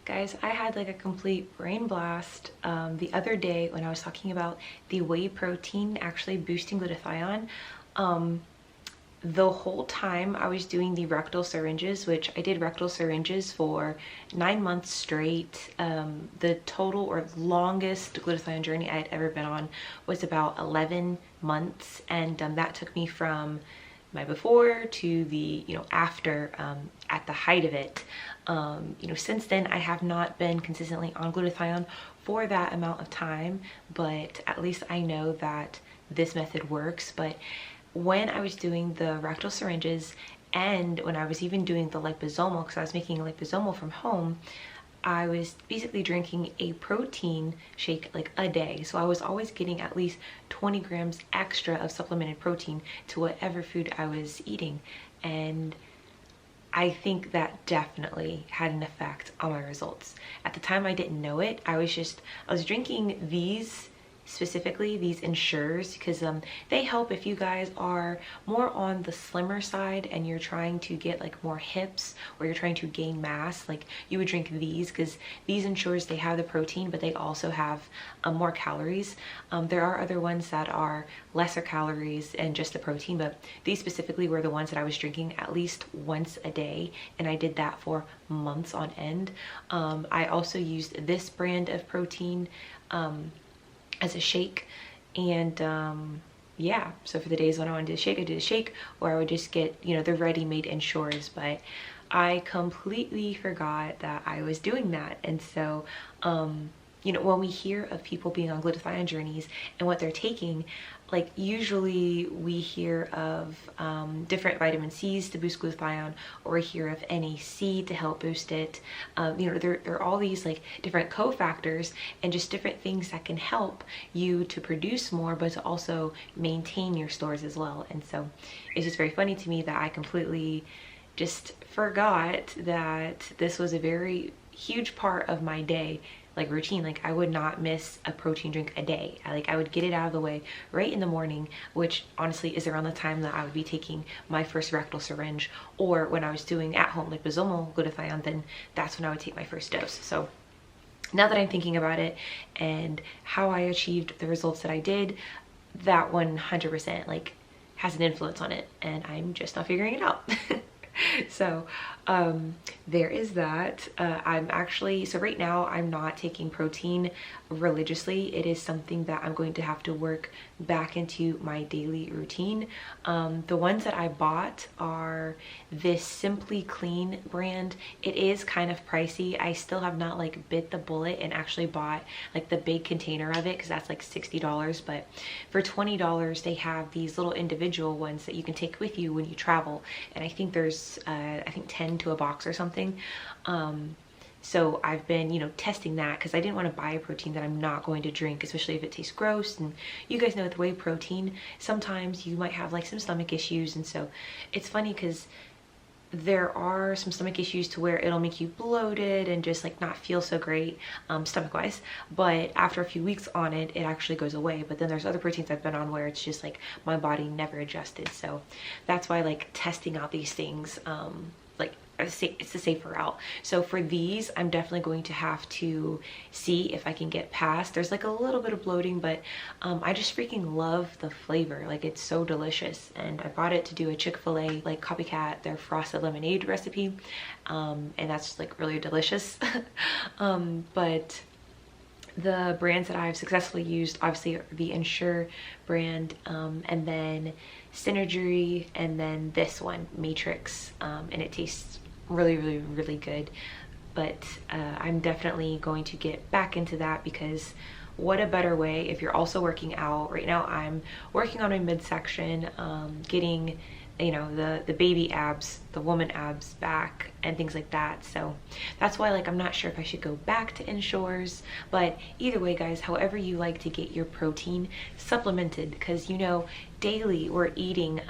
Guys, I had like a complete brain blast the other day when I was talking about the whey protein actually boosting glutathione. The whole time I was doing the rectal syringes, which I did rectal syringes for 9 months straight. The total or longest glutathione journey I had ever been on was about 11 months, and that took me from my before to the after, at the height of it. Since then I have not been consistently on glutathione for that amount of time, but at least I know that this method works. But when I was doing the rectal syringes, and when I was even doing the liposomal, because I was making a liposomal from home, I was basically drinking a protein shake like a day. So I was always getting at least 20 grams extra of supplemented protein to whatever food I was eating. And I think that definitely had an effect on my results. At the time I didn't know it. I was drinking these, specifically these Ensures, because they help if you guys are more on the slimmer side and you're trying to get like more hips, or you're trying to gain mass. Like, you would drink these because these Ensures, they have the protein but they also have more calories. There are other ones that are lesser calories and just the protein, but these specifically were the ones that I was drinking at least once a day, and I did that for months on end. I also used this brand of protein as a shake, and yeah, so for the days when I wanted to shake, I did a shake, or I would just get the ready-made Ensures. But I completely forgot that I was doing that. And so when we hear of people being on glutathione journeys and what they're taking, like usually we hear of different vitamin C's to boost glutathione, or we hear of NAC to help boost it. There are all these like different cofactors and just different things that can help you to produce more, but to also maintain your stores as well. And so it's just very funny to me that I completely just forgot that this was a very huge part of my day, like routine. Like, I would not miss a protein drink a day. I would get it out of the way right in the morning, which honestly is around the time that I would be taking my first rectal syringe, or when I was doing at home liposomal glutathione, then that's when I would take my first dose. So now that I'm thinking about it and how I achieved the results that I did, that 100% like has an influence on it, and I'm just not figuring it out. So there is that. So right now I'm not taking protein religiously. It is something that I'm going to have to work back into my daily routine. The ones that I bought are this Simply Clean brand. It is kind of pricey. I still have not like bit the bullet and actually bought like the big container of it, because that's like $60. But for $20 they have these little individual ones that you can take with you when you travel, and I think there's I think 10 to a box or something. So I've been testing that, because I didn't want to buy a protein that I'm not going to drink, especially if it tastes gross. And you guys know with whey protein, sometimes you might have like some stomach issues, and so it's funny because there are some stomach issues to where it'll make you bloated and just like not feel so great stomach wise, but after a few weeks on it, it actually goes away. But then there's other proteins I've been on where it's just like my body never adjusted. So that's why like testing out these things, like it's the safer route. So for these, I'm definitely going to have to see if I can get past. There's like a little bit of bloating, but I just freaking love the flavor. Like, it's so delicious. And I bought it to do a Chick-fil-A like copycat their frosted lemonade recipe, and that's like really delicious. But the brands that I've successfully used, obviously, are the Ensure brand, and then Synergy, and then this one, Matrix, and it tastes really good. But I'm definitely going to get back into that, because what a better way if you're also working out. Right now I'm working on my midsection, getting the baby abs, the woman abs back, and things like that. So that's why like I'm not sure if I should go back to Ensures. But either way, guys, however you like to get your protein supplemented, because daily we're eating,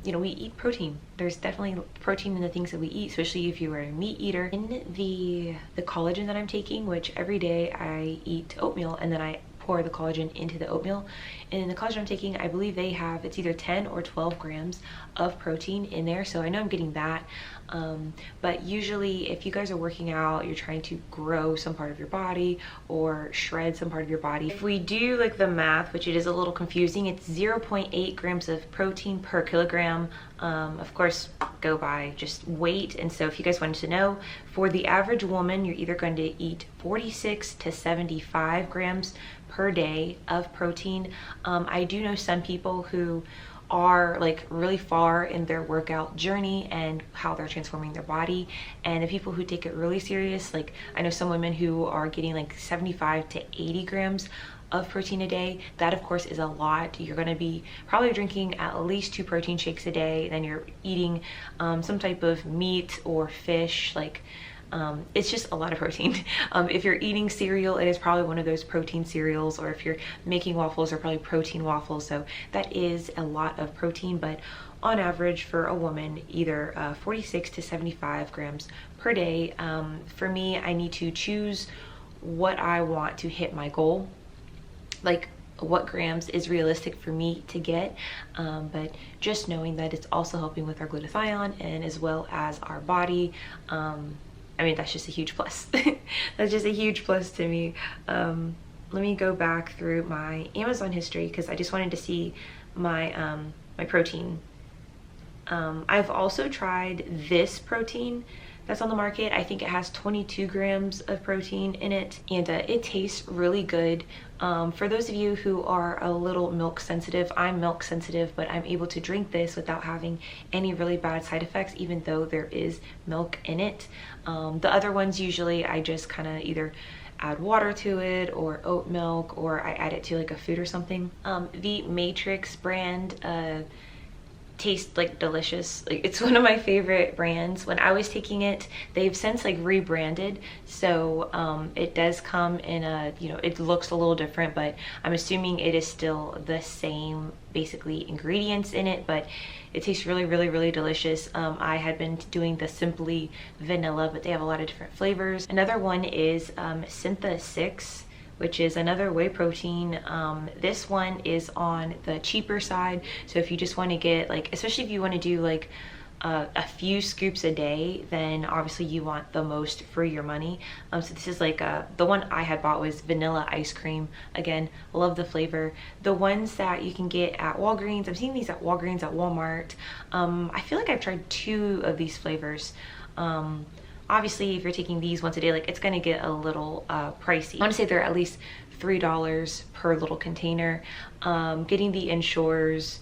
we eat protein. There's definitely protein in the things that we eat, especially if you are a meat eater. In the collagen that I'm taking, which every day I eat oatmeal and then I pour the collagen into the oatmeal. And in the collagen I'm taking, I believe they have, it's either 10 or 12 grams of protein in there. So I know I'm getting that. But usually if you guys are working out, you're trying to grow some part of your body or shred some part of your body, if we do like the math, which it is a little confusing, it's 0.8 grams of protein per kilogram. Of course, go by just weight. And so if you guys wanted to know, for the average woman, you're either going to eat 46 to 75 grams per day of protein. I do know some people who are like really far in their workout journey and how they're transforming their body, and the people who take it really serious, like I know some women who are getting like 75 to 80 grams of protein a day. That of course is a lot. You're going to be probably drinking at least 2 protein shakes a day, then you're eating some type of meat or fish. Like it's just a lot of protein. If you're eating cereal, it is probably one of those protein cereals, or if you're making waffles, they're probably protein waffles. So that is a lot of protein, but on average for a woman, either 46 to 75 grams per day. For me, I need to choose what I want to hit my goal, like what grams is realistic for me to get, but just knowing that it's also helping with our glutathione and as well as our body. I mean, that's just a huge plus. That's just a huge plus to me. Let me go back through my Amazon history because I just wanted to see my my protein. I've also tried this protein that's on the market. I think it has 22 grams of protein in it, and it tastes really good. For those of you who are a little milk sensitive, I'm milk sensitive, but I'm able to drink this without having any really bad side effects, even though there is milk in it. The other ones, usually I just kind of either add water to it or oat milk, or I add it to like a food or something. The Matrix brand tastes like delicious. Like it's one of my favorite brands. When I was taking it, they've since like rebranded, so it does come in a, you know, it looks a little different, but I'm assuming it is still the same basically ingredients in it, but it tastes really, really, really delicious. I had been doing the simply vanilla, but they have a lot of different flavors. Another one is Syntha 6, which is another whey protein. This one is on the cheaper side, so if you just want to get like, especially if you want to do like a few scoops a day, then obviously you want the most for your money. So this is like the one I had bought was vanilla ice cream. Again, love the flavor. The ones that you can get at Walgreens, I've seen these at Walgreens, at Walmart. I feel like I've tried 2 of these flavors. Obviously, if you're taking these once a day, like it's gonna get a little pricey. I want to say they're at least $3 per little container. Getting the Ensures,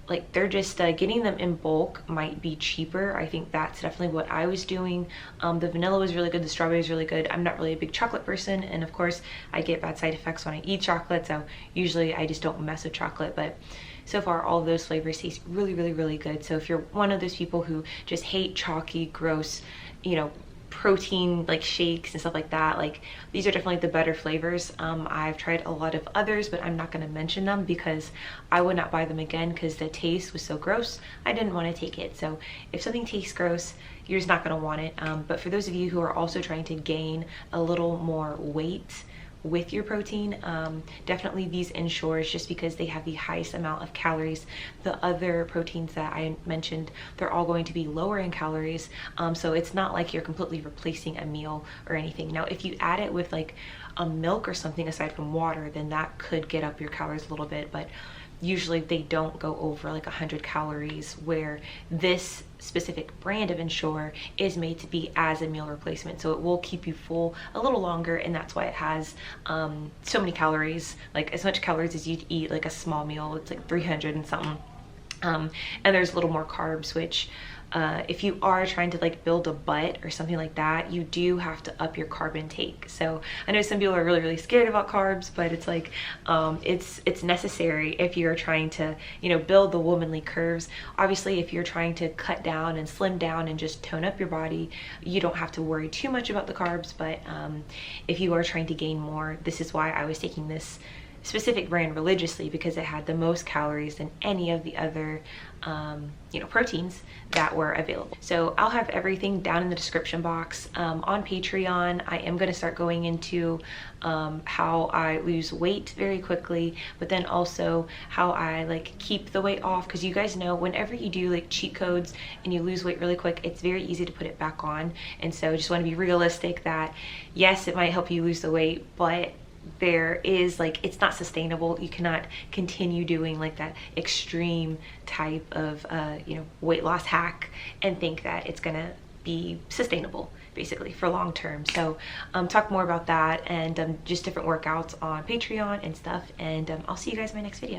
like they're just getting them in bulk might be cheaper. I think that's definitely what I was doing. The vanilla was really good, the strawberry was really good. I'm not really a big chocolate person, and of course I get bad side effects when I eat chocolate, so usually I just don't mess with chocolate. But so far all of those flavors taste really, really, really good. So if you're one of those people who just hate chalky, gross, you know, protein like shakes and stuff like that, like these are definitely the better flavors. I've tried a lot of others, but I'm not going to mention them because I would not buy them again because the taste was so gross. I didn't want to take it. So if something tastes gross, you're just not going to want it. But for those of you who are also trying to gain a little more weight with your protein, definitely these Ensures, just because they have the highest amount of calories. The other proteins that I mentioned, they're all going to be lower in calories, so it's not like you're completely replacing a meal or anything. Now if you add it with like a milk or something aside from water, then that could get up your calories a little bit, but usually they don't go over like 100 calories, where this specific brand of Ensure is made to be as a meal replacement, so it will keep you full a little longer, and that's why it has so many calories, like as much calories as you'd eat like a small meal. It's like 300 and something, and there's a little more carbs, which if you are trying to like build a butt or something like that, you do have to up your carb intake. So I know some people are really, really scared about carbs, but it's like it's necessary if you're trying to, you know, build the womanly curves. Obviously, if you're trying to cut down and slim down and just tone up your body, you don't have to worry too much about the carbs. But if you are trying to gain more, this is why I was taking this specific brand religiously because it had the most calories than any of the other proteins that were available. So I'll have everything down in the description box. On Patreon, I am going to start going into how I lose weight very quickly, but then also how I like keep the weight off, because you guys know whenever you do like cheat codes and you lose weight really quick, it's very easy to put it back on. And so I just want to be realistic that yes, it might help you lose the weight, but there is like, it's not sustainable. You cannot continue doing like that extreme type of weight loss hack and think that it's gonna be sustainable basically for long term. So talk more about that and just different workouts on Patreon and stuff, and I'll see you guys in my next video.